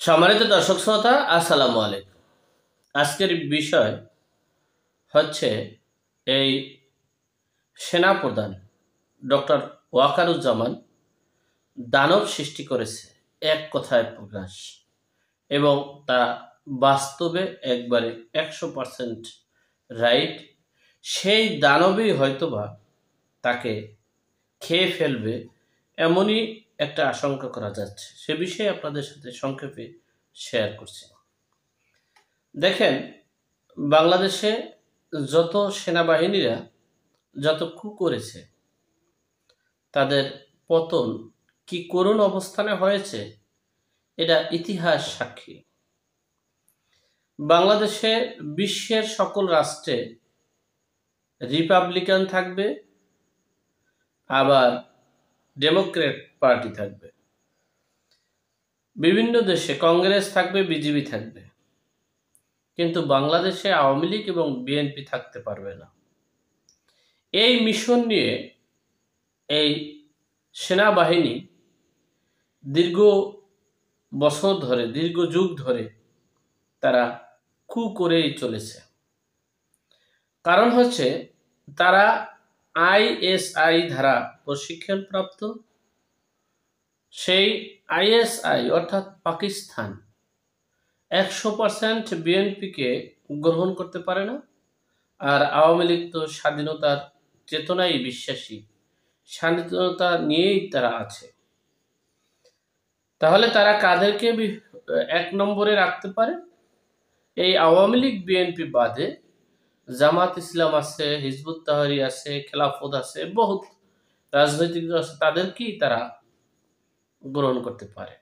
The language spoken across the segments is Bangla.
সম্মানিত দর্শক শ্রোতা, আসসালামু আলাইকুম। আজকের বিষয় হচ্ছে এই সেনাপ্রধান ডক্টর ওয়াকারুজ্জামান দানব সৃষ্টি করেছে, এক কথায় প্রকাশ, এবং তা বাস্তবে একবারে 100% রাইট। সেই দানবই হয়তোবা তাকে খেয়ে ফেলবে, এমনই একটা আশঙ্কা করা যাচ্ছে। সে বিষয়ে আপনাদের সাথে সংক্ষেপে শেয়ার করছি। দেখেন, বাংলাদেশে যত সেনাবাহিনীরা যত কু করেছে, তাদের পতন কি করুণ অবস্থানে হয়েছে, এটা ইতিহাস সাক্ষী। বাংলাদেশে বিশ্বের সকল রাষ্ট্রে রিপাবলিকান থাকবে, আবার ডেমোক্রেট পার্টি থাকবে, বিভিন্ন দেশে কংগ্রেস থাকবে, বিজেপি থাকবে, কিন্তু বাংলাদেশে আওয়ামী লীগ এবং বিএনপি থাকতে পারবে না। এই মিশন নিয়ে এই সেনাবাহিনী দীর্ঘ বছর ধরে, দীর্ঘ যুগ ধরে তারা কু করেই চলেছে। কারণ হচ্ছে তারা আইএসআই ধারা প্রশিক্ষণপ্রাপ্ত। সেই আইএসআই অর্থাৎ পাকিস্তান 100% বিএনপিকে গ্রহণ করতে পারে না। আর আওয়ামী লীগ তো স্বাধীনতার চেতনায় বিশ্বাসী, স্বাধীনতা নিয়েই তারা আছে। তাহলে তারা কাদেরকে এক নম্বরে রাখতে পারে? এই আওয়ামী লীগ বিএনপি বাদে জামাত ইসলাম আছে, হিজবুত তাহরীর আছে, খেলাফত আছে, বহুত রাজনৈতিক দল আছে, তাদেরকেই তারা গ্রহণ করতে পারে।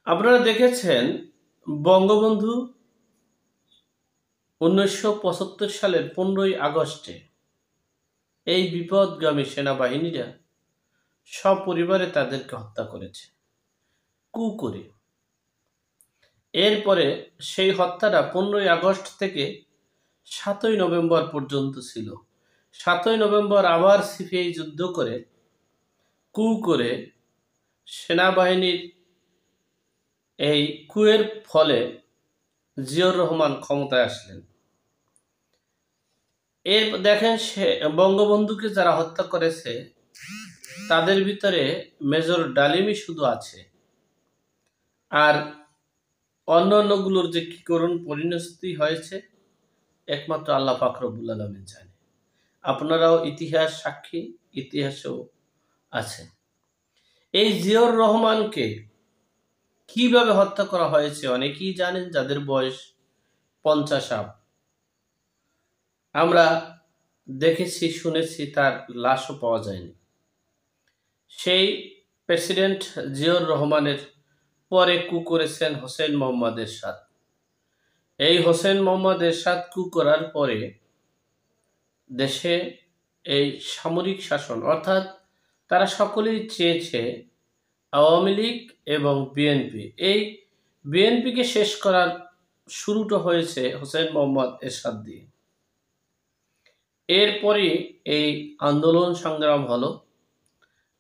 আপনারা দেখেছেন বঙ্গবন্ধু 1975 সালের 15ই আগস্টে এই বিপদগামী সেনাবাহিনীরা সপরিবারে তাদেরকে হত্যা করেছে কু করে। এরপরে সেই হত্যাটা 15ই আগস্ট থেকে 7ই নভেম্বর পর্যন্ত ছিল। 7ই নভেম্বর আবার সিপিআই যুদ্ধ করে কু করে সেনাবাহিনীর এই কুয়ের ফলে জিয়র রহমান ক্ষমতায় আসলেন। এর দেখেন, সে বঙ্গবন্ধুকে যারা হত্যা করেছে তাদের ভিতরে মেজর ডালিমই শুধু আছে, আর অন্যান্যগুলোর যে কি করুণ পরিণতি হয়েছে একমাত্র আল্লাহ পাক রব্বুল আলামিন জানে। আপনারাও ইতিহাস সাক্ষী, ইতিহাসেও আছে। এই জিয়র রহমানকে কিভাবে হত্যা করা হয়েছে অনেকেই জানেন, যাদের বয়স 50 আপ। আমরা দেখেছি, শুনেছি, তার লাশও পাওয়া যায়নি। সেই প্রেসিডেন্ট জিয়র রহমানের পরে কু করেছেন হোসেন মোহাম্মদ এরশাদ। এই হোসেন মোহাম্মদ এরশাদ কু করার পরে দেশে এই সামরিক শাসন, অর্থাৎ তারা সকলেই চেয়েছে আওয়ামী লীগ এবং বিএনপি, এই বিএনপিকে শেষ করার শুরুটা হয়েছে হোসেন মোহাম্মদ এরশাদ দিয়ে। এরপরে এই আন্দোলন সংগ্রাম হলো।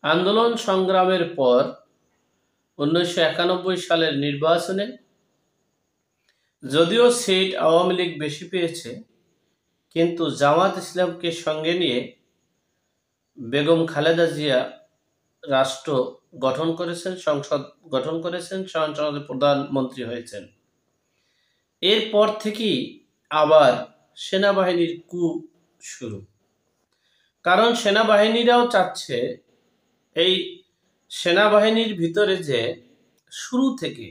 আন্দোলন সংগ্রামের পর 1991 সালের নির্বাচনে যদিও সিট আওয়ামী লীগ বেশি পেয়েছে, কিন্তু জামাত ইসলামকে সঙ্গে নিয়ে বেগম খালেদা জিয়া রাষ্ট্র গঠন করেছেন, সংসদ গঠন করেছেন, সংসদের প্রধানমন্ত্রী হয়েছেন। এরপর থেকেই আবার সেনাবাহিনীর কু শুরু। কারণ সেনাবাহিনীরাও চাচ্ছে এই সেনাবাহিনীর ভিতরে যে শুরু থেকে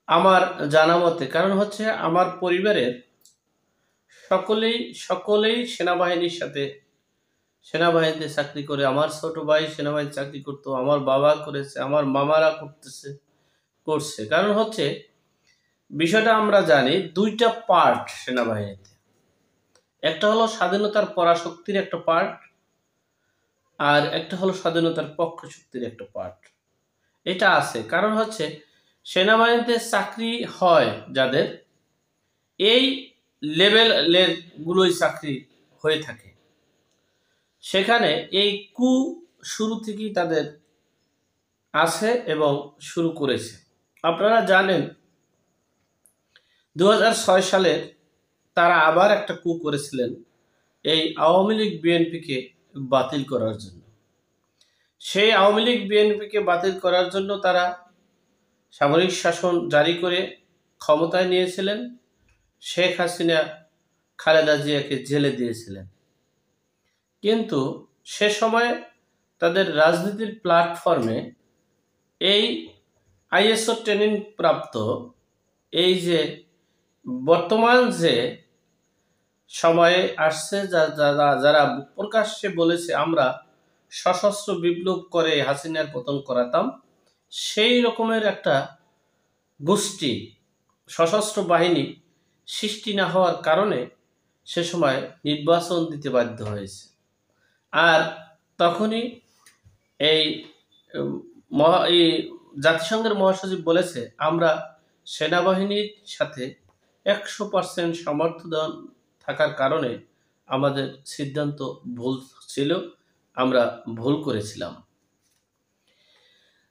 আমার জানা মতে, কারণ হচ্ছে আমার পরিবারের সকলেই সেনাবাহিনীর সাথে, সেনাবাহিনীতে চাকরি করে। আমার ছোট ভাই সেনাবাহিনীতে চাকরি করতো, আমার বাবা করেছে, আমার মামারা করছে। কারণ হচ্ছে বিষয়টা আমরা জানি, দুইটা পার্ট সেনাবাহিনীতে। একটা হলো স্বাধীনতার পরাশক্তির একটা পার্ট, আর একটা হলো স্বাধীনতার পক্ষ শক্তির একটা পার্ট। এটা আছে। কারণ হচ্ছে সেনাবাহিনীতে চাকরি হয় যাদের, এই লেভেলের গুলোই চাকরি হয়ে থাকে, সেখানে এই কু শুরু থেকেই তাদের আছে এবং শুরু করেছে। আপনারা জানেন 2006 সালে তারা আবার একটা কু করেছিলেন এই আওয়ামী লীগ বিএনপিকে বাতিল করার জন্য। সেই আওয়ামী লীগ বিএনপিকে বাতিল করার জন্য তারা সামরিক শাসন জারি করে ক্ষমতায় নিয়েছিলেন। শেখ হাসিনা খালেদা জিয়াকে জেলে দিয়েছিলেন। কিন্তু সে সময় তাদের রাজনীতির প্ল্যাটফর্মে এই আইএসও ট্রেনিং প্রাপ্ত এই যে বর্তমান যে সময়ে আসছে, যারা প্রকাশ্যে বলেছে আমরা সশস্ত্র বিপ্লব করে হাসিনার পতন করাতাম, সেই রকমের একটা গোষ্ঠী সশস্ত্র বাহিনী সৃষ্টি না হওয়ার কারণে সে সময় নির্বাচন দিতে বাধ্য হয়েছে। আর তখনই এই এই জাতিসংঘের মহাসচিব বলেছে আমরা সেনাবাহিনীর সাথে 100% সমর্থন থাকার কারণে আমাদের সিদ্ধান্ত ভুল ছিল, আমরা ভুল করেছিলাম।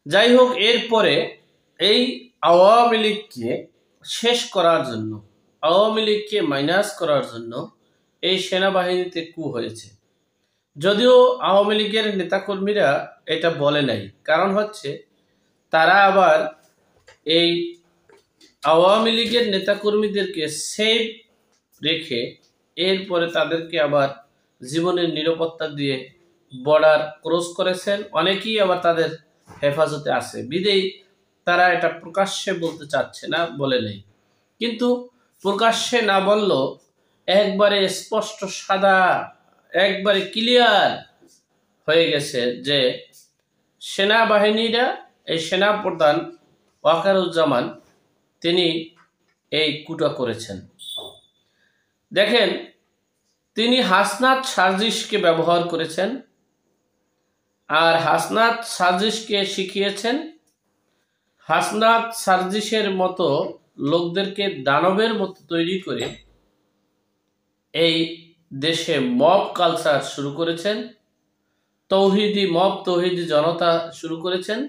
যাই হোক, এরপরে এই আওয়ামী লীগকে শেষ করার জন্য, আওয়ামী লীগকে মাইনাস করার জন্য এই সেনাবাহিনীতে কু হয়েছে। যদিও আওয়ামী লীগের নেতাকর্মীরা এটা বলে নাই, কারণ হচ্ছে তারা আবার এই আওয়ামী লীগের নেতাকর্মীদেরকে সেফ রেখে এরপরে তাদেরকে আবার জীবনের নিরাপত্তা দিয়ে বর্ডার ক্রস করেছেন। অনেকেই আবার তাদের হেফাজতে আছে, বিদেয়ী তারা এটা প্রকাশ্যে বলতে চাচ্ছে না, বলে নেই। কিন্তু প্রকাশ্যে না বললেও একবারে স্পষ্ট সাদা, একবারে ক্লিয়ার হয়ে গেছে যে সেনাবাহিনীরা, এই সেনাপ্রধান ওয়াকারুজ্জামান তিনি এই কুটা করেছেন। দেখেন, তিনি হাসনাত সার্জিসকে ব্যবহার করেছেন, আর হাসনাত সার্জিসকে শিখিয়েছেন হাসনাত সার্জিসের মতো লোকদেরকে দানবের মতো তৈরি করে এই দেশে মব কালচার শুরু করেছেন, তৌহিদি মব, তৌহিদি জনতা শুরু করেছেন।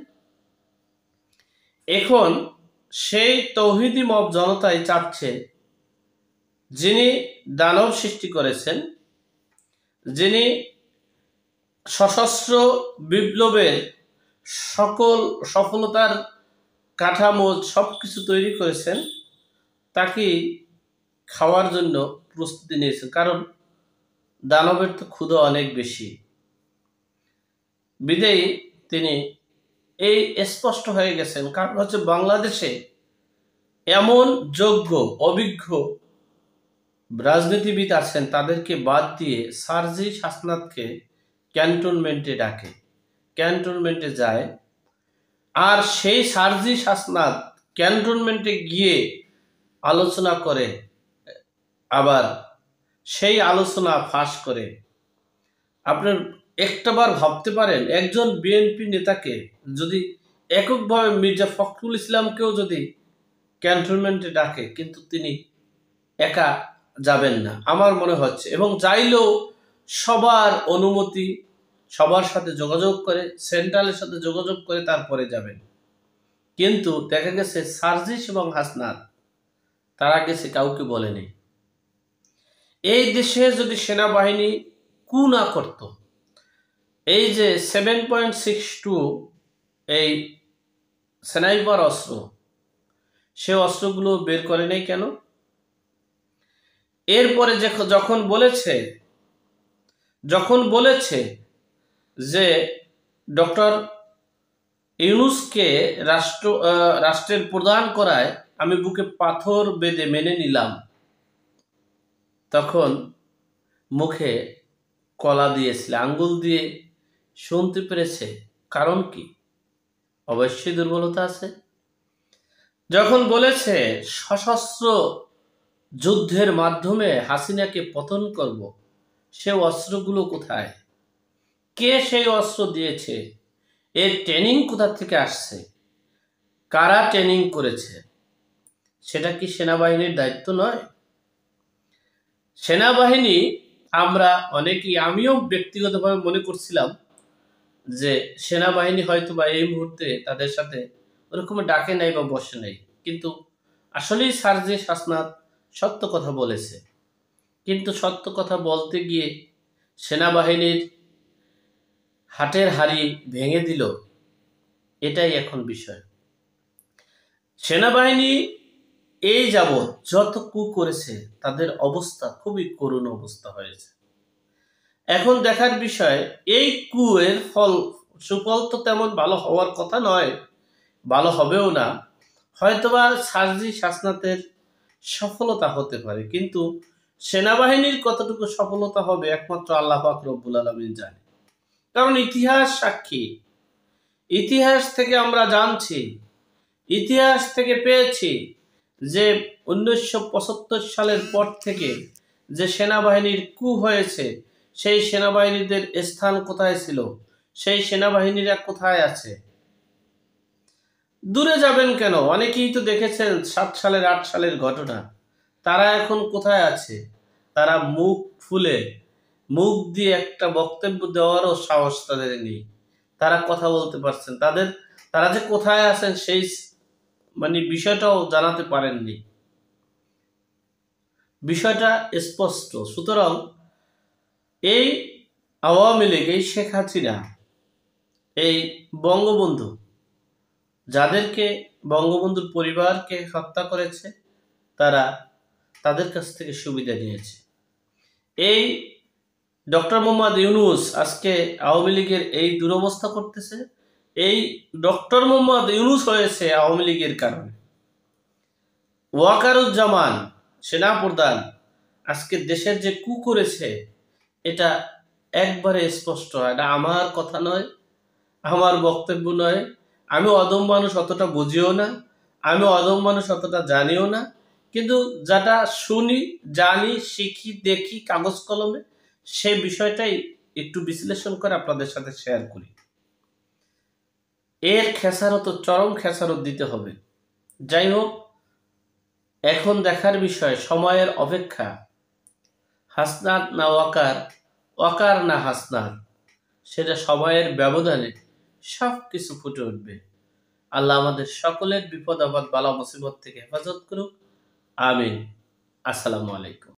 এখন সেই তৌহিদি মব জনতাই চাচ্ছে যিনি দানব সৃষ্টি করেছেন, যিনি সশস্ত্র বিপ্লবের সকল সফলতার কাঠামো সবকিছু তৈরি করেছেন, তাকে খাওয়ার জন্য প্রস্তুতি নিয়েছেন। কারণ দানবের তো ক্ষুধা অনেক বেশি, বিদেয়ী তিনি এই স্পষ্ট হয়ে গেছেন। কারণ হচ্ছে বাংলাদেশে এমন যোগ্য অভিজ্ঞ রাজনীতিবিদ আছেন, তাদেরকে বাদ দিয়ে সার্জিস হাসনাতকে ক্যান্টনমেন্টে ডাকে, ক্যান্টনমেন্টে যায়, আর সেই সার্জিস হাসনাত ক্যান্টনমেন্টে গিয়ে আলোচনা করে, আবার সেই আলোচনা ফাঁস করে। আপনার একটাবার ভাবতে পারেন, একজন বিএনপি নেতাকে যদি এককভাবে মির্জা ফখরুল ইসলামকেও যদি ক্যান্টনমেন্টে ডাকে, কিন্তু তিনি একা যাবেন না আমার মনে হচ্ছে, এবং চাইলেও সবার অনুমতি, সবার সাথে যোগাযোগ করে, সেন্ট্রালের সাথে যোগাযোগ করে তারপরে যাবেন। কিন্তু দেখা গেছে সার্জিস এবং হাসনাত তারা গেছে, কাউকে বলেনি। এই দেশে যদি সেনাবাহিনী কু না করত, এই যে 7.62 এই স্নাইপার অস্ত্র, সে অস্ত্রগুলো বের করে নেই কেন? এরপরে যখন বলেছে যে ডক্টর ইউনূসকে রাষ্ট্রের প্রধান করায় আমি বুকে পাথর বেঁধে মেনে নিলাম, তখন মুখে কলা দিয়েছিল, আঙ্গুল দিয়ে শুনতে পেরেছে। কারণ কি? অবশ্যই দুর্বলতা আছে। যখন বলেছে সশস্ত্র যুদ্ধের মাধ্যমে হাসিনাকে পতন করব, সে অস্ত্রগুলো কোথায়? কে সেই অস্ত্র দিয়েছে? এর ট্রেনিং কোথা থেকে আসছে? কারা ট্রেনিং করেছে? সেটা কি সেনাবাহিনীর দায়িত্ব নয়? সেনাবাহিনী আমরা অনেকেই, আমিও ব্যক্তিগতভাবে মনে করছিলাম যে সেনাবাহিনী হয়তো বা এই মুহূর্তে তাদের সাথে ওরকম ডাকে নাই বা বসে নাই, কিন্তু আসলেই সার্জিস হাসনাত সত্য কথা বলেছে, কিন্তু সত্য কথা বলতে গিয়ে সেনাবাহিনীর হাটের হাড়ি ভেঙে দিল, এটাই এখন বিষয়। সেনাবাহিনী এই যাবৎ যত কু করেছে তাদের অবস্থা খুবই করুণ অবস্থা হয়েছে। এখন দেখার বিষয় এই কুয়ের সুফল তো তেমন ভালো হওয়ার কথা নয়, ভালো হবেও না। হয়তোবা সার্জিস হাসনাতের সফলতা হতে পারে, কিন্তু সেনাবাহিনীর কতটুকু সফলতা হবে একমাত্র আল্লাহ পাক রব্বুল আলামিন জানে। কারণ ইতিহাস সাক্ষী, ইতিহাস থেকে আমরা জানছি, ইতিহাস থেকে পেয়েছি যে 1975 সালের পর থেকে যে সেনাবাহিনীর কু হয়েছে, সেই সেনাবাহিনীদের স্থান কোথায় ছিল, সেই সেনাবাহিনীরা কোথায় আছে। দূরে যাবেন কেন, অনেকেই তো দেখেছেন 7 সালের 8 সালের ঘটনা, তারা এখন কোথায় আছে? তারা মুখ ফুলে মুখ দিয়ে একটা বক্তব্য দেওয়ারও সাহস তাদের নেই, তারা কথা বলতে পারছেন, তারা যে কোথায় আছেন সেই বিষয়টাও জানাতে পারেননি। বিষয়টা স্পষ্ট। সুতরাং এই আওয়ামী লীগ, এই শেখ হাসিনা, এই বঙ্গবন্ধু, যাদেরকে বঙ্গবন্ধুর পরিবারকে হত্যা করেছে, তারা তাদের কাছ থেকে সুবিধা নিয়েছে। এই ডক্টর মোহাম্মদ ইউনূস আজকে আওয়ামী লীগের এই দুরবস্থা করতেছে, এই ডক্টর মোহাম্মদ ইউনূস হয়েছে আওয়ামী লীগের কারণে। ওয়াকারুজ্জামান সেনাপ্রধান আজকে দেশের যে কু করেছে, এটা একবারে স্পষ্ট। এটা আমার কথা নয়, আমার বক্তব্য নয়। আমি অদম মানুষ, অতটা বুঝিও না, আমি অদম মানুষ অতটা জানিও না, কিন্তু যেটা শুনি, জানি, শিখি, দেখি কাগজ কলমে, সেই বিষয়টাই একটু বিশ্লেষণ করে আপনাদের সাথে শেয়ার করি। এর খেসারত, চরম খেসারত দিতে হবে। যাই হোক, এখন দেখার বিষয়, সময়ের অপেক্ষা। হাসনাত না ওয়াকার, ওয়াকার না হাসনাত, সেটা সময়ের ব্যবধানে সব কিছু ফুটে উঠবে। আল্লাহ আমাদের সকলের বিপদ আপদ বালা মুসিবত থেকে হেফাজত করুক। আমিন। আসসালামু আলাইকুম।